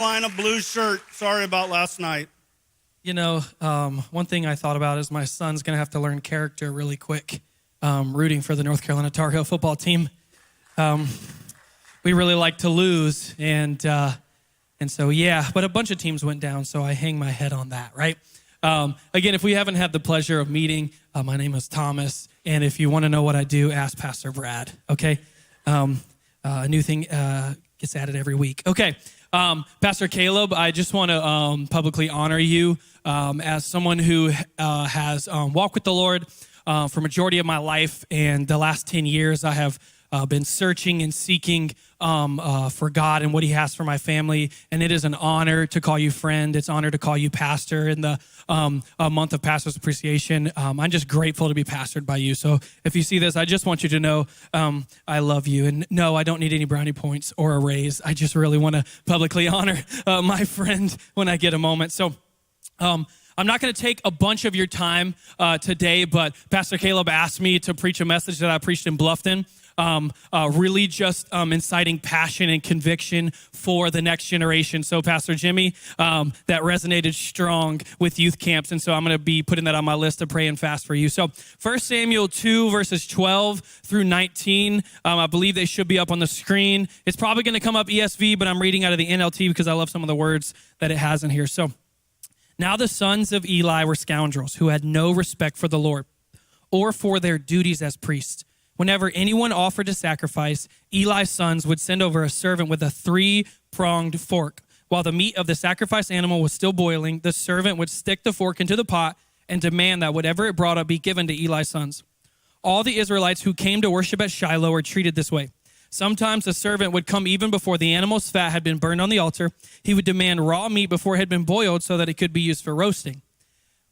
Carolina blue shirt. Sorry about last night. You know, one thing I thought about is my son's going to have to learn character really quick, rooting for the North Carolina Tar Heel football team. We really like to lose, and so, yeah, but a bunch of teams went down, so I hang my head on that, right? Again, if we haven't had the pleasure of meeting, my name is Thomas, and if you want to know what I do, ask Pastor Brad, okay? A new thing gets added every week. Okay, Pastor Caleb, I just want to publicly honor you as someone who has walked with the Lord for majority of my life, and the last 10 years I have been searching and seeking for God and what he has for my family, and it is an honor to call you friend. It's an honor to call you pastor in the month of Pastor's Appreciation. I'm just grateful to be pastored by you. So if you see this, I just want you to know I love you. And no, I don't need any brownie points or a raise. I just really want to publicly honor my friend when I get a moment. So I'm not going to take a bunch of your time today, but Pastor Caleb asked me to preach a message that I preached in Bluffton. Really just inciting passion and conviction for the next generation. So Pastor Jimmy, that resonated strong with youth camps. And so I'm going to be putting that on my list to pray and fast for you. So 1 Samuel 2 verses 12 through 19. I believe they should be up on the screen. It's probably going to come up ESV, but I'm reading out of the NLT because I love some of the words that it has in here. So now the sons of Eli were scoundrels who had no respect for the Lord or for their duties as priests. Whenever anyone offered a sacrifice, Eli's sons would send over a servant with a three-pronged fork. While the meat of the sacrificed animal was still boiling, the servant would stick the fork into the pot and demand that whatever it brought up be given to Eli's sons. All the Israelites who came to worship at Shiloh were treated this way. Sometimes the servant would come even before the animal's fat had been burned on the altar. He would demand raw meat before it had been boiled so that it could be used for roasting.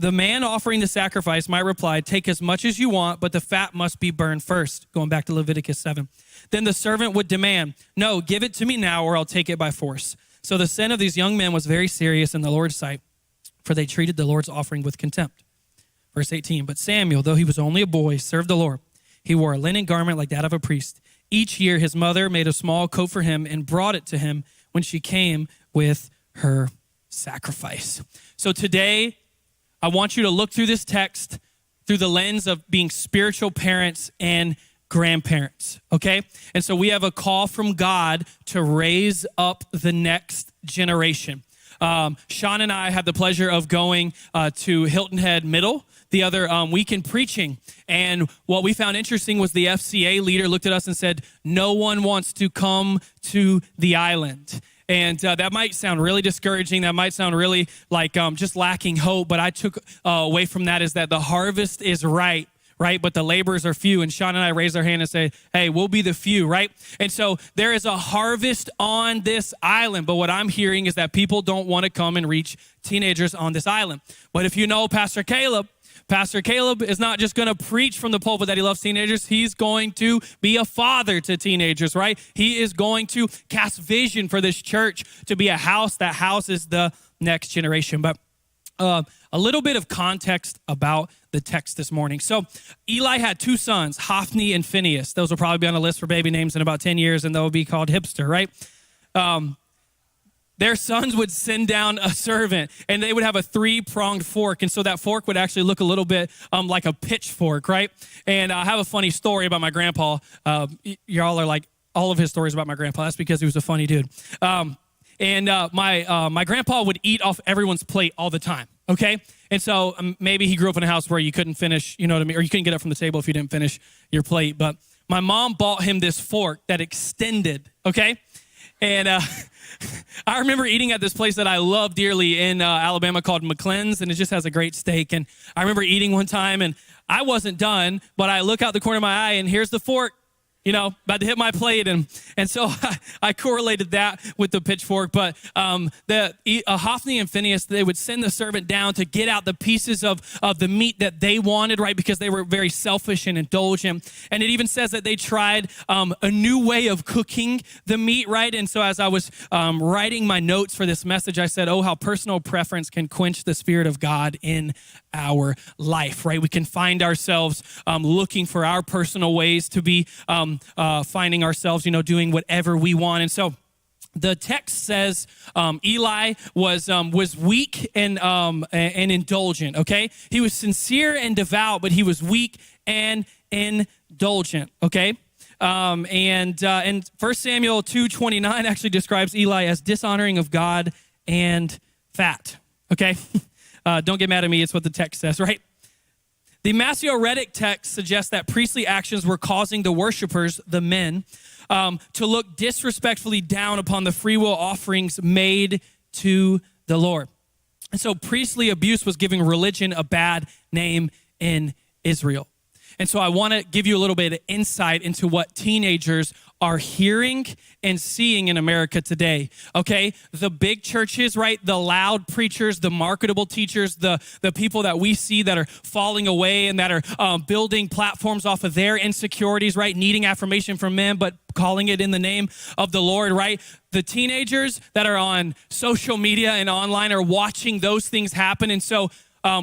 The man offering the sacrifice might reply, "Take as much as you want, but the fat must be burned first," going back to Leviticus 7. Then the servant would demand, "No, give it to me now or I'll take it by force." So the sin of these young men was very serious in the Lord's sight, for they treated the Lord's offering with contempt. Verse 18, but Samuel, though he was only a boy, served the Lord. He wore a linen garment like that of a priest. Each year his mother made a small coat for him and brought it to him when she came with her sacrifice. So today, I want you to look through this text through the lens of being spiritual parents and grandparents, okay? And so we have a call from God to raise up the next generation. Sean and I had the pleasure of going to Hilton Head Middle the other week in preaching. And what we found interesting was the FCA leader looked at us and said, "No one wants to come to the island." And that might sound really discouraging. That might sound really like just lacking hope. But I took away from that is that the harvest is right? But the laborers are few. And Sean and I raise our hand and say, hey, we'll be the few, right? And so there is a harvest on this island. But what I'm hearing is that people don't want to come and reach teenagers on this island. But if you know Pastor Caleb is not just going to preach from the pulpit that he loves teenagers. He's going to be a father to teenagers, right? He is going to cast vision for this church to be a house that houses the next generation. But a little bit of context about the text this morning. So Eli had two sons, Hophni and Phinehas. Those will probably be on a list for baby names in about 10 years, and they'll be called hipster, right? Their sons would send down a servant, and they would have a three-pronged fork. And so that fork would actually look a little bit like a pitchfork, right? And I have a funny story about my grandpa. Y'all are like, all of his stories about my grandpa. That's because he was a funny dude. My grandpa would eat off everyone's plate all the time, okay? And so maybe he grew up in a house where you couldn't finish, you know what I mean? Or you couldn't get up from the table if you didn't finish your plate. But my mom bought him this fork that extended, okay? And I remember eating at this place that I love dearly in Alabama called McClenn's, and it just has a great steak. And I remember eating one time, and I wasn't done, but I look out the corner of my eye, and here's the fork, you know, about to hit my plate. And so I correlated that with the pitchfork. But Hophni and Phinehas, they would send the servant down to get out the pieces of the meat that they wanted, right? Because they were very selfish and indulgent. And it even says that they tried a new way of cooking the meat, right? And so as I was writing my notes for this message, I said, oh, how personal preference can quench the Spirit of God in our life, right? We can find ourselves looking for our personal ways to be finding ourselves, you know, doing whatever we want. And so the text says Eli was weak and indulgent. Okay, he was sincere and devout, but he was weak and indulgent. Okay, and 1 Samuel 2:29 actually describes Eli as dishonoring of God and fat. Okay, don't get mad at me. It's what the text says, right? The Masoretic text suggests that priestly actions were causing the worshipers, the men, to look disrespectfully down upon the free will offerings made to the Lord. And so priestly abuse was giving religion a bad name in Israel. And so I want to give you a little bit of insight into what teenagers are hearing and seeing in America today, okay? The big churches, right? The loud preachers, the marketable teachers, the people that we see that are falling away and that are building platforms off of their insecurities, right? Needing affirmation from men, but calling it in the name of the Lord, right? The teenagers that are on social media and online are watching those things happen. And so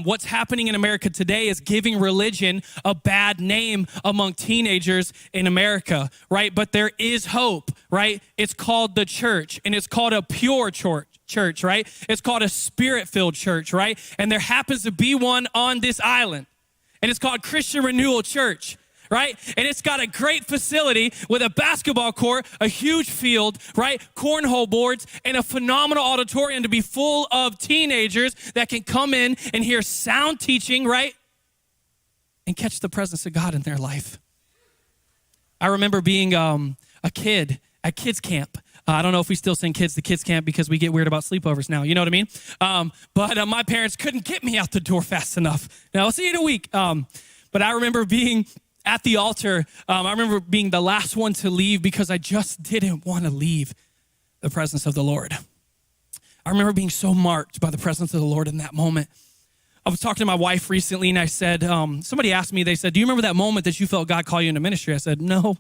what's happening in America today is giving religion a bad name among teenagers in America, right? But there is hope, right? It's called the church, and it's called a pure church, right? It's called a spirit-filled church, right? And there happens to be one on this island, and it's called Christian Renewal Church, right? And it's got a great facility with a basketball court, a huge field, right? Cornhole boards, and a phenomenal auditorium to be full of teenagers that can come in and hear sound teaching, right? And catch the presence of God in their life. I remember being a kid at kids camp. I don't know if we still send kids to kids camp because we get weird about sleepovers now. You know what I mean? But my parents couldn't get me out the door fast enough. Now, I'll see you in a week. But I remember being at the altar. I remember being the last one to leave because I just didn't want to leave the presence of the Lord. I remember being so marked by the presence of the Lord in that moment. I was talking to my wife recently, and I said, somebody asked me, they said, do you remember that moment that you felt God call you into ministry? I said, no,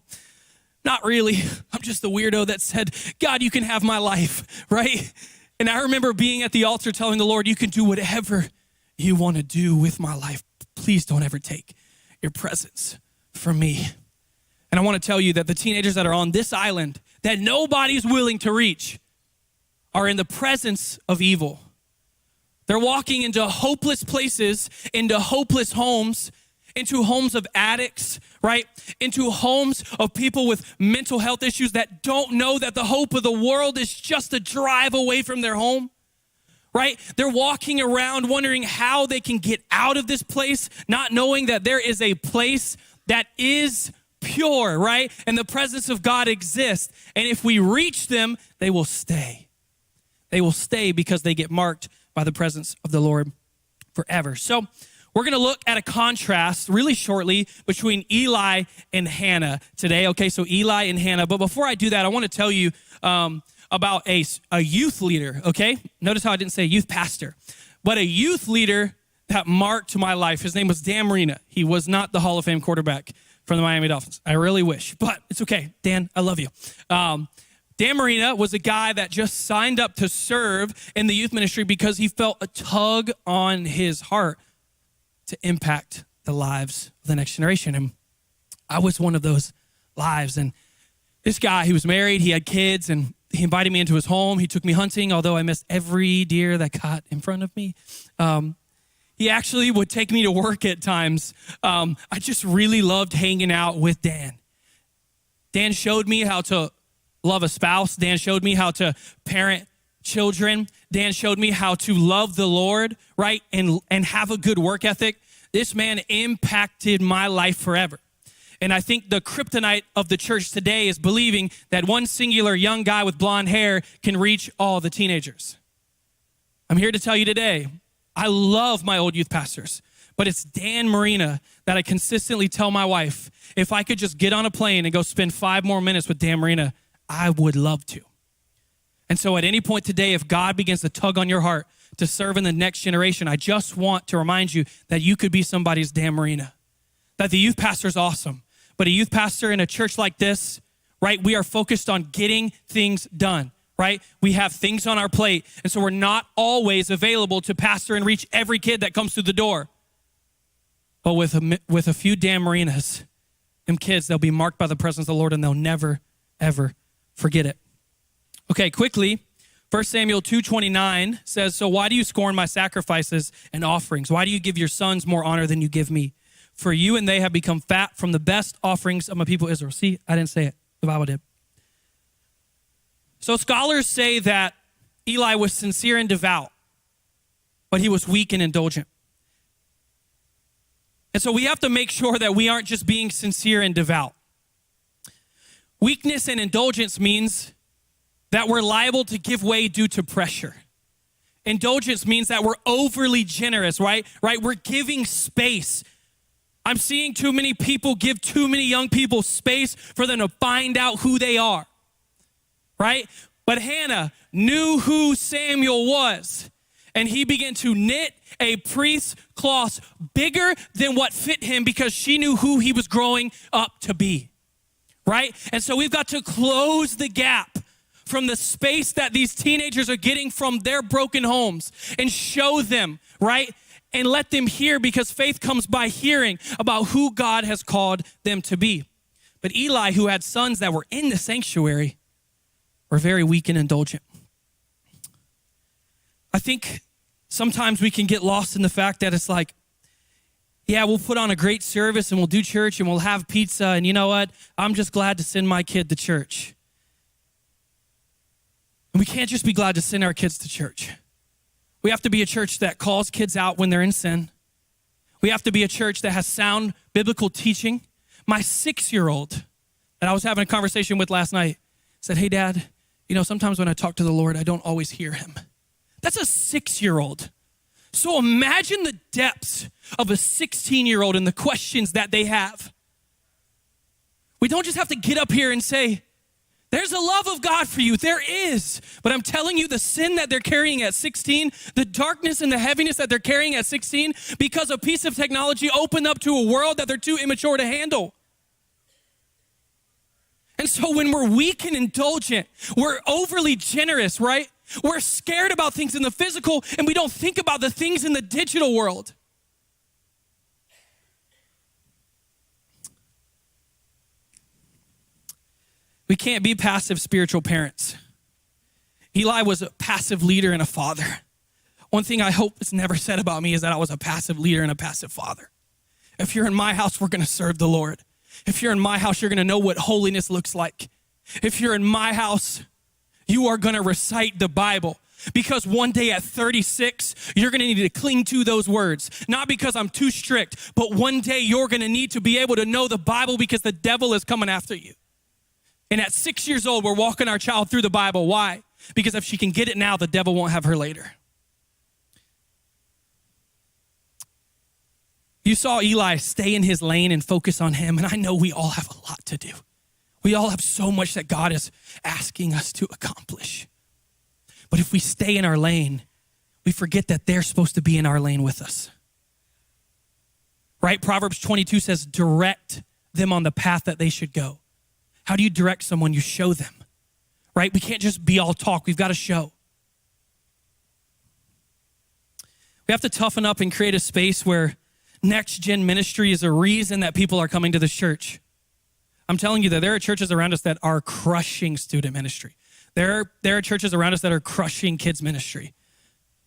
not really. I'm just the weirdo that said, God, you can have my life, right? And I remember being at the altar telling the Lord, you can do whatever you want to do with my life. Please don't ever take your presence from me. And I want to tell you that the teenagers that are on this island that nobody's willing to reach are in the presence of evil. They're walking into hopeless places, into hopeless homes, into homes of addicts, right? Into homes of people with mental health issues that don't know that the hope of the world is just a drive away from their home, right? They're walking around wondering how they can get out of this place, not knowing that there is a place that is pure, right? And the presence of God exists. And if we reach them, they will stay. They will stay because they get marked by the presence of the Lord forever. So we're going to look at a contrast really shortly between Eli and Hannah today. Okay, so Eli and Hannah. But before I do that, I want to tell you about a youth leader, okay? Notice how I didn't say youth pastor, but a youth leader that marked my life. His name was Dan Marina. He was not the Hall of Fame quarterback from the Miami Dolphins. I really wish, but it's okay. Dan, I love you. Dan Marina was a guy that just signed up to serve in the youth ministry because he felt a tug on his heart to impact the lives of the next generation. And I was one of those lives. And this guy, he was married, he had kids, and he invited me into his home. He took me hunting, although I missed every deer that got in front of me. He actually would take me to work at times. I just really loved hanging out with Dan. Dan showed me how to love a spouse. Dan showed me how to parent children. Dan showed me how to love the Lord, right? And have a good work ethic. This man impacted my life forever. And I think the kryptonite of the church today is believing that one singular young guy with blonde hair can reach all the teenagers. I'm here to tell you today, I love my old youth pastors, but it's Dan Marina that I consistently tell my wife, if I could just get on a plane and go spend 5 more minutes with Dan Marina, I would love to. And so at any point today, if God begins to tug on your heart to serve in the next generation, I just want to remind you that you could be somebody's Dan Marina, that the youth pastor is awesome, but a youth pastor in a church like this, right, we are focused on getting things done. Right? We have things on our plate. And so we're not always available to pastor and reach every kid that comes through the door. But with a few Dan Marinas, them kids, they'll be marked by the presence of the Lord and they'll never, ever forget it. Okay, quickly, 1 Samuel 2:29 says, so why do you scorn my sacrifices and offerings? Why do you give your sons more honor than you give me? For you and they have become fat from the best offerings of my people Israel. See, I didn't say it. The Bible did. So scholars say that Eli was sincere and devout, but he was weak and indulgent. And so we have to make sure that we aren't just being sincere and devout. Weakness and indulgence means that we're liable to give way due to pressure. Indulgence means that we're overly generous, right? We're giving space. I'm seeing too many people give too many young people space for them to find out who they are, right? But Hannah knew who Samuel was, and he began to knit a priest's cloth bigger than what fit him because she knew who he was growing up to be, right? And so we've got to close the gap from the space that these teenagers are getting from their broken homes and show them, right? And let them hear, because faith comes by hearing about who God has called them to be. But Eli, who had sons that were in the sanctuary, were very weak and indulgent. I think sometimes we can get lost in the fact that it's like, yeah, we'll put on a great service and we'll do church and we'll have pizza, and you know what? I'm just glad to send my kid to church. And we can't just be glad to send our kids to church. We have to be a church that calls kids out when they're in sin. We have to be a church that has sound biblical teaching. My 6-year-old that I was having a conversation with last night said, hey, Dad, sometimes when I talk to the Lord, I don't always hear him. That's a 6-year-old. So imagine the depths of a 16-year-old and the questions that they have. We don't just have to get up here and say, there's a love of God for you. There is. But I'm telling you, the sin that they're carrying at 16, the darkness and the heaviness that they're carrying at 16, because a piece of technology opened up to a world that they're too immature to handle. And so when we're weak and indulgent, we're overly generous, right? We're scared about things in the physical, and we don't think about the things in the digital world. We can't be passive spiritual parents. Eli was a passive leader and a father. One thing I hope is never said about me is that I was a passive leader and a passive father. If you're in my house, we're gonna serve the Lord. If you're in my house, you're gonna know what holiness looks like. If you're in my house, you are gonna recite the Bible. Because one day at 36, you're gonna need to cling to those words. Not because I'm too strict, but one day you're gonna need to be able to know the Bible because the devil is coming after you. And at 6 years old, we're walking our child through the Bible. Why? Because if she can get it now, the devil won't have her later. You saw Eli stay in his lane and focus on him, and I know we all have a lot to do. We all have so much that God is asking us to accomplish. But if we stay in our lane, we forget that they're supposed to be in our lane with us. Right? Proverbs 22 says, direct them on the path that they should go. How do you direct someone? You show them, right? We can't just be all talk. We've got to show. We have to toughen up and create a space where next gen ministry is a reason that people are coming to this church. I'm telling you that there are churches around us that are crushing student ministry. There are churches around us that are crushing kids ministry.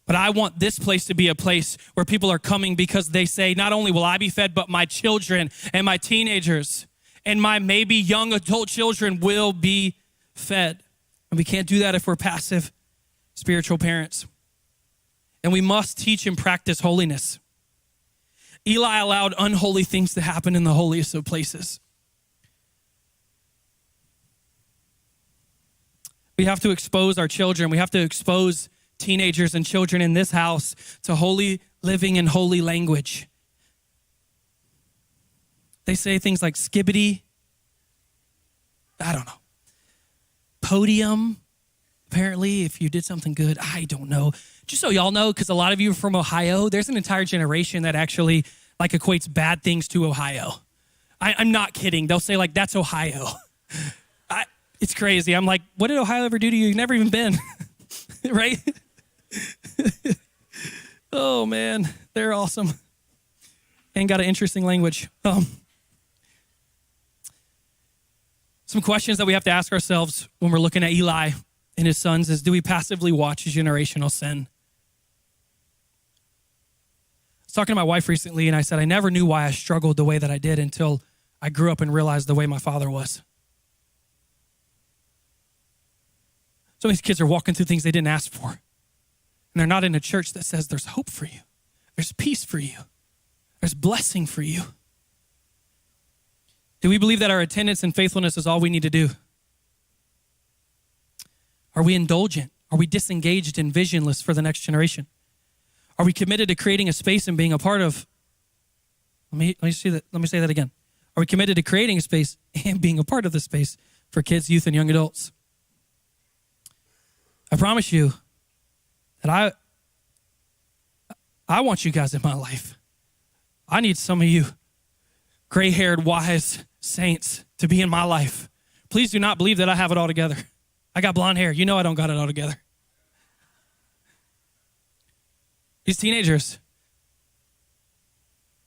But I want this place to be a place where people are coming because they say, not only will I be fed, but my children and my teenagers and my maybe young adult children will be fed. And we can't do that if we're passive spiritual parents. And we must teach and practice holiness. Eli allowed unholy things to happen in the holiest of places. We have to expose our children. We have to expose teenagers and children in this house to holy living and holy language. They say things like skibbity, I don't know, podium, apparently, if you did something good, I don't know. Just so y'all know, because a lot of you are from Ohio, there's an entire generation that actually equates bad things to Ohio. I'm not kidding. They'll say that's Ohio. It's crazy. I'm like, what did Ohio ever do to you? You've never even been, right? Oh man, they're awesome. And got an interesting language. Some questions that we have to ask ourselves when we're looking at Eli in his sons is, do we passively watch generational sin? I was talking to my wife recently, and I said, I never knew why I struggled the way that I did until I grew up and realized the way my father was. Some of these kids are walking through things they didn't ask for. And they're not in a church that says there's hope for you. There's peace for you. There's blessing for you. Do we believe that our attendance and faithfulness is all we need to do? Are we indulgent? Are we disengaged and visionless for the next generation? Are we committed to creating a space and being a part of? Let me say that again. Are we committed to creating a space and being a part of the space for kids, youth, and young adults? I promise you that I want you guys in my life. I need some of you gray-haired, wise saints to be in my life. Please do not believe that I have it all together. I got blonde hair. You know I don't got it all together. These teenagers,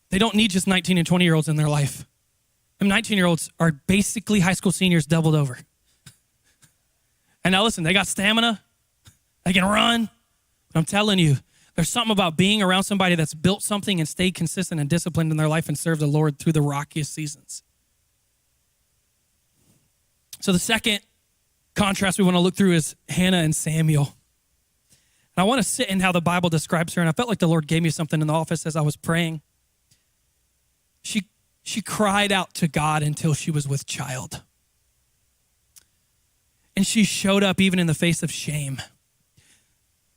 they don't need just 19 and 20-year-olds in their life. Them 19-year-olds are basically high school seniors doubled over. And now listen, they got stamina. They can run. But I'm telling you, there's something about being around somebody that's built something and stayed consistent and disciplined in their life and served the Lord through the rockiest seasons. So the second contrast we want to look through is Hannah and Samuel. And I want to sit in how the Bible describes her. And I felt like the Lord gave me something in the office as I was praying. She cried out to God until she was with child. And she showed up even in the face of shame.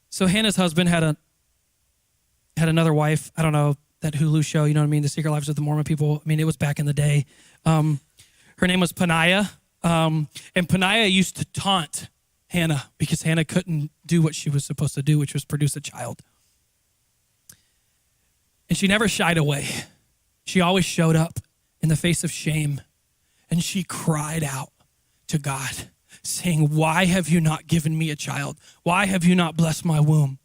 So Hannah's husband had another wife. I don't know, that Hulu show, you know what I mean? The Secret Lives of the Mormon People. I mean, it was back in the day. Her name was Peninnah. And Peninnah used to taunt Hannah because Hannah couldn't do what she was supposed to do, which was produce a child. And she never shied away. She always showed up in the face of shame. And she cried out to God, saying, why have you not given me a child? Why have you not blessed my womb?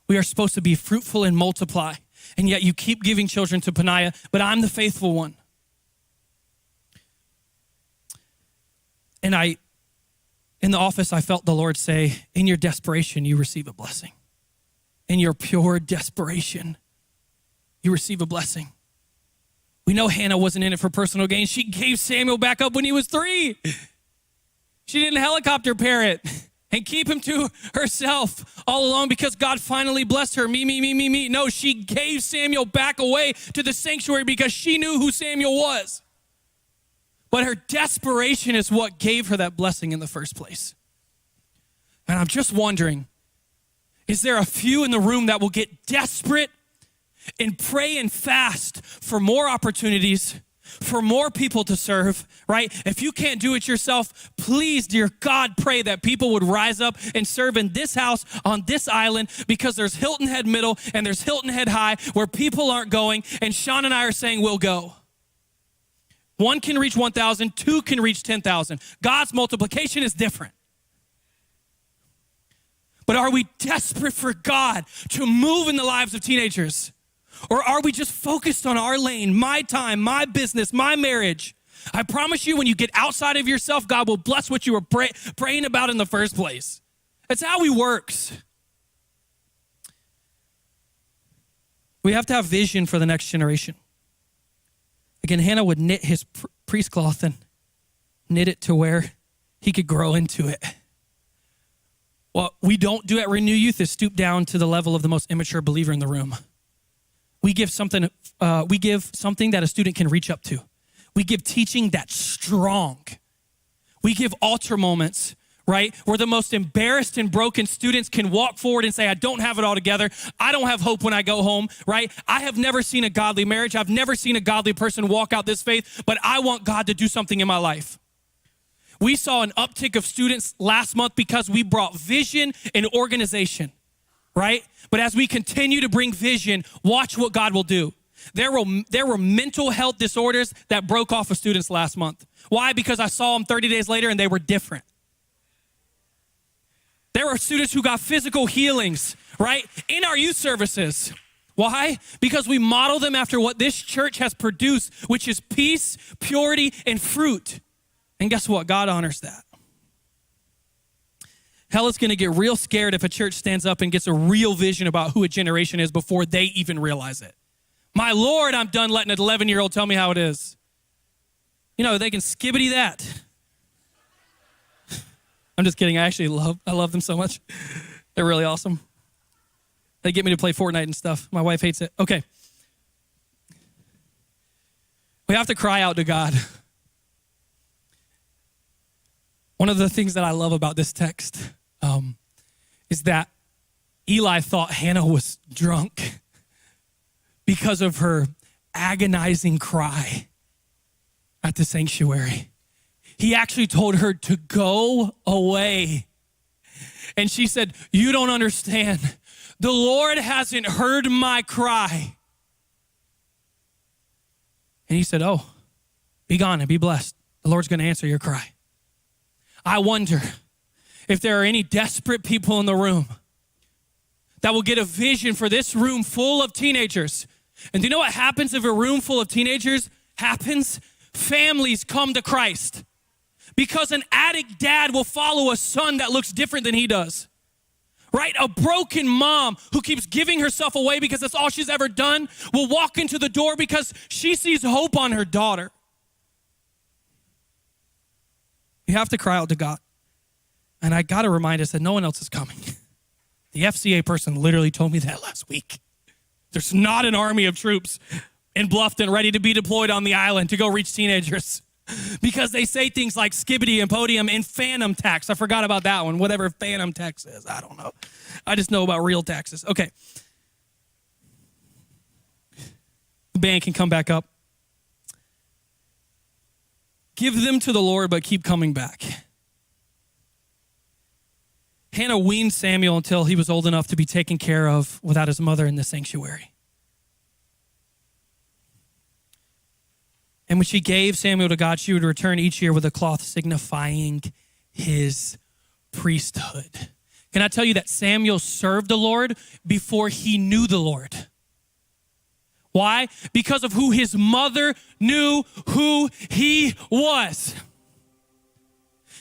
We are supposed to be fruitful and multiply. And yet you keep giving children to Peninnah, but I'm the faithful one. And in the office, I felt the Lord say, in your desperation, you receive a blessing. In your pure desperation, you receive a blessing. We know Hannah wasn't in it for personal gain. She gave Samuel back up when he was 3. She didn't helicopter parent and keep him to herself all along because God finally blessed her. Me. No, she gave Samuel back away to the sanctuary because she knew who Samuel was. But her desperation is what gave her that blessing in the first place. And I'm just wondering, is there a few in the room that will get desperate and pray and fast for more opportunities, for more people to serve, right? If you can't do it yourself, please, dear God, pray that people would rise up and serve in this house on this island because there's Hilton Head Middle and there's Hilton Head High where people aren't going, and Sean and I are saying we'll go. 1 can reach 1,000, 2 can reach 10,000. God's multiplication is different. But are we desperate for God to move in the lives of teenagers? Or are we just focused on our lane, my time, my business, my marriage? I promise you, when you get outside of yourself, God will bless what you were praying about in the first place. That's how he works. We have to have vision for the next generation. Again, Hannah would knit his priest cloth and knit it to where he could grow into it. What we don't do at Renew Youth is stoop down to the level of the most immature believer in the room. We give something that a student can reach up to. We give teaching that's strong. We give altar moments, right? Where the most embarrassed and broken students can walk forward and say, I don't have it all together. I don't have hope when I go home, right? I have never seen a godly marriage. I've never seen a godly person walk out this faith, but I want God to do something in my life. We saw an uptick of students last month because we brought vision and organization, right? But as we continue to bring vision, watch what God will do. There were mental health disorders that broke off of students last month. Why? Because I saw them 30 days later and they were different. There were students who got physical healings, right, in our youth services. Why? Because we model them after what this church has produced, which is peace, purity, and fruit. And guess what? God honors that. Hell is going to get real scared if a church stands up and gets a real vision about who a generation is before they even realize it. My Lord, I'm done letting an 11-year-old tell me how it is. You know, they can skibbity that. I'm just kidding. I love them so much. They're really awesome. They get me to play Fortnite and stuff. My wife hates it. Okay. We have to cry out to God. One of the things that I love about this text is that Eli thought Hannah was drunk because of her agonizing cry at the sanctuary. He actually told her to go away. And she said, you don't understand. The Lord hasn't heard my cry. And he said, oh, be gone and be blessed. The Lord's going to answer your cry. I wonder if there are any desperate people in the room that will get a vision for this room full of teenagers. And do you know what happens if a room full of teenagers happens? Families come to Christ because an addict dad will follow a son that looks different than he does. Right? A broken mom who keeps giving herself away because that's all she's ever done will walk into the door because she sees hope on her daughter. You have to cry out to God. And I got to remind us that no one else is coming. The FCA person literally told me that last week. There's not an army of troops in Bluffton ready to be deployed on the island to go reach teenagers because they say things like skibbity and podium and phantom tax. I forgot about that one, whatever phantom tax is. I don't know. I just know about real taxes. Okay. The band can come back up. Give them to the Lord, but keep coming back. Hannah weaned Samuel until he was old enough to be taken care of without his mother in the sanctuary. And when she gave Samuel to God, she would return each year with a cloth signifying his priesthood. Can I tell you that Samuel served the Lord before he knew the Lord? Why? Because of who his mother knew who he was.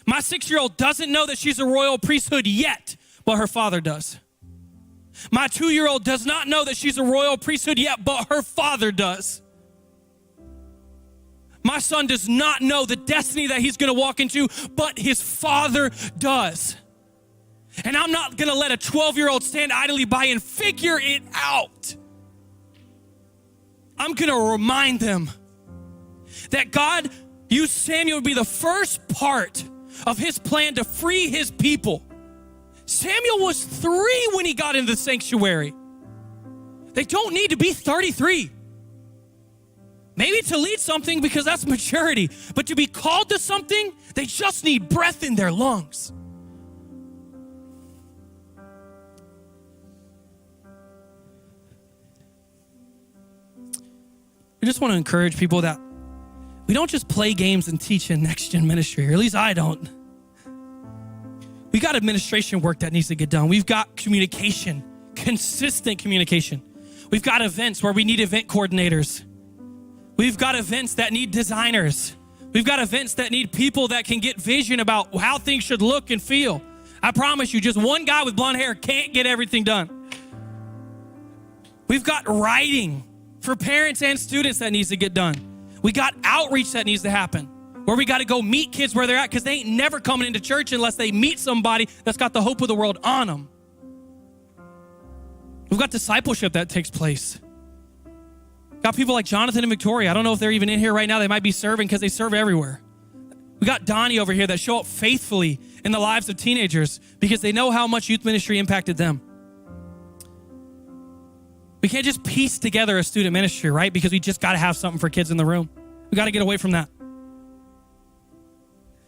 My 6-year-old doesn't know that she's a royal priesthood yet, but her father does. My 2-year-old does not know that she's a royal priesthood yet, but her father does. My son does not know the destiny that he's going to walk into, but his father does. And I'm not going to let a 12-year-old stand idly by and figure it out. I'm going to remind them that God used Samuel to be the first part of his plan to free his people. Samuel was 3 when he got into the sanctuary. They don't need to be 33. Maybe to lead something because that's maturity, but to be called to something, they just need breath in their lungs. I just want to encourage people that we don't just play games and teach in next gen ministry, or at least I don't. We got administration work that needs to get done. We've got communication, consistent communication. We've got events where we need event coordinators. We've got events that need designers. We've got events that need people that can get vision about how things should look and feel. I promise you, just one guy with blonde hair can't get everything done. We've got writing for parents and students that needs to get done. We got outreach that needs to happen, where we got to go meet kids where they're at because they ain't never coming into church unless they meet somebody that's got the hope of the world on them. We've got discipleship that takes place. Got people like Jonathan and Victoria. I don't know if they're even in here right now. They might be serving because they serve everywhere. We got Donnie over here that show up faithfully in the lives of teenagers because they know how much youth ministry impacted them. We can't just piece together a student ministry, right? Because we just got to have something for kids in the room. We got to get away from that.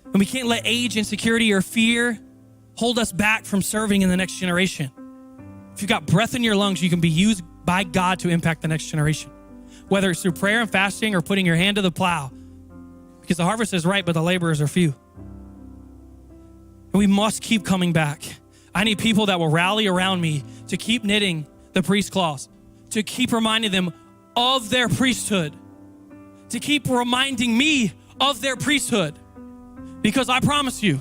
And we can't let age, insecurity, or fear hold us back from serving in the next generation. If you've got breath in your lungs, you can be used by God to impact the next generation. Whether it's through prayer and fasting or putting your hand to the plow. Because the harvest is ripe, but the laborers are few. And we must keep coming back. I need people that will rally around me to keep knitting the priest clause, to keep reminding them of their priesthood, to keep reminding me of their priesthood. Because I promise you,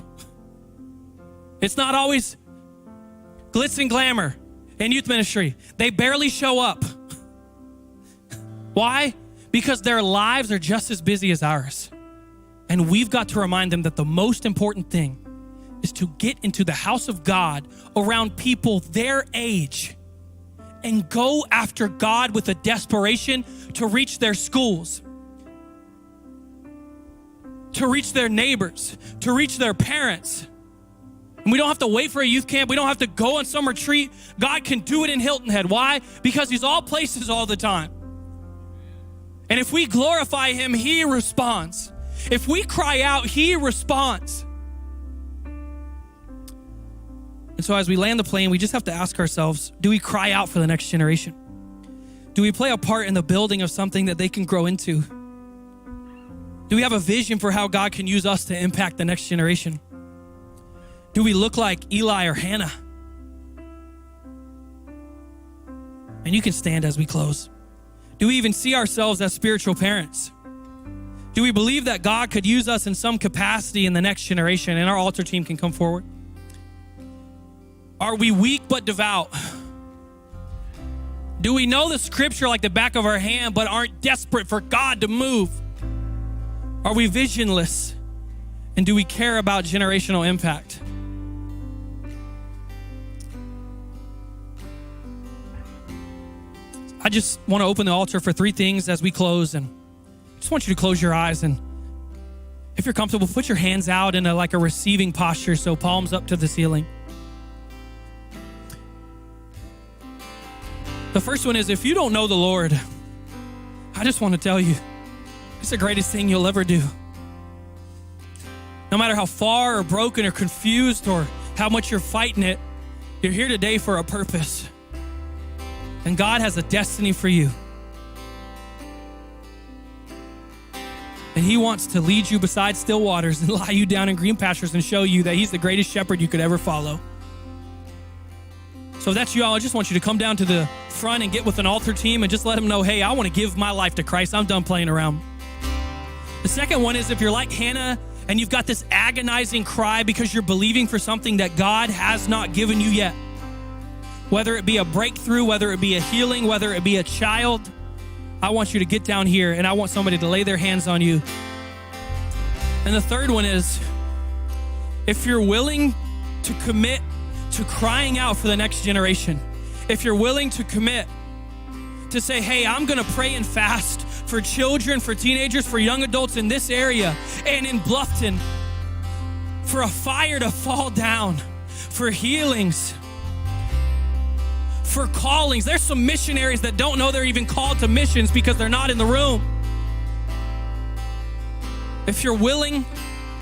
It's not always glitz and glamour in youth ministry. They barely show up. Why? Because their lives are just as busy as ours. And we've got to remind them that the most important thing is to get into the house of God around people their age and go after God with a desperation to reach their schools, to reach their neighbors, to reach their parents. And we don't have to wait for a youth camp. We don't have to go on some retreat. God can do it in Hilton Head. Why? Because he's all places all the time. And if we glorify him, he responds. If we cry out, he responds. And so as we land the plane, we just have to ask ourselves, do we cry out for the next generation? Do we play a part in the building of something that they can grow into? Do we have a vision for how God can use us to impact the next generation? Do we look like Eli or Hannah? And you can stand as we close. Do we even see ourselves as spiritual parents? Do we believe that God could use us in some capacity in the next generation? And our altar team can come forward. Are we weak but devout? Do we know the scripture like the back of our hand but aren't desperate for God to move? Are we visionless? And do we care about generational impact? I just want to open the altar for 3 things as we close, and I just want you to close your eyes, and if you're comfortable, put your hands out in a receiving posture, so palms up to the ceiling. The first one is, if you don't know the Lord, I just want to tell you, it's the greatest thing you'll ever do. No matter how far or broken or confused or how much you're fighting it, you're here today for a purpose. And God has a destiny for you. And he wants to lead you beside still waters and lie you down in green pastures and show you that he's the greatest shepherd you could ever follow. So if that's you all, I just want you to come down to the front and get with an altar team and just let them know, hey, I want to give my life to Christ. I'm done playing around. The second one is, if you're like Hannah and you've got this agonizing cry because you're believing for something that God has not given you yet, whether it be a breakthrough, whether it be a healing, whether it be a child, I want you to get down here and I want somebody to lay their hands on you. And the third one is, if you're willing to commit to crying out for the next generation, if you're willing to commit to say, hey, I'm going to pray and fast for children, for teenagers, for young adults in this area and in Bluffton, for a fire to fall down, for healings, for callings. There's some missionaries that don't know they're even called to missions because they're not in the room. If you're willing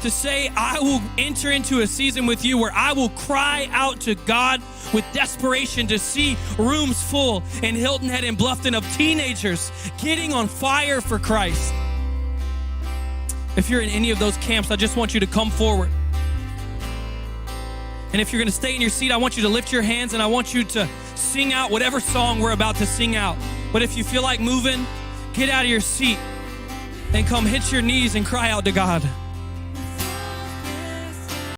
to say, I will enter into a season with you where I will cry out to God with desperation to see rooms full in Hilton Head and Bluffton of teenagers getting on fire for Christ. If you're in any of those camps, I just want you to come forward. And if you're going to stay in your seat, I want you to lift your hands and I want you to sing out whatever song we're about to sing out. But if you feel like moving, get out of your seat and come hit your knees and cry out to God.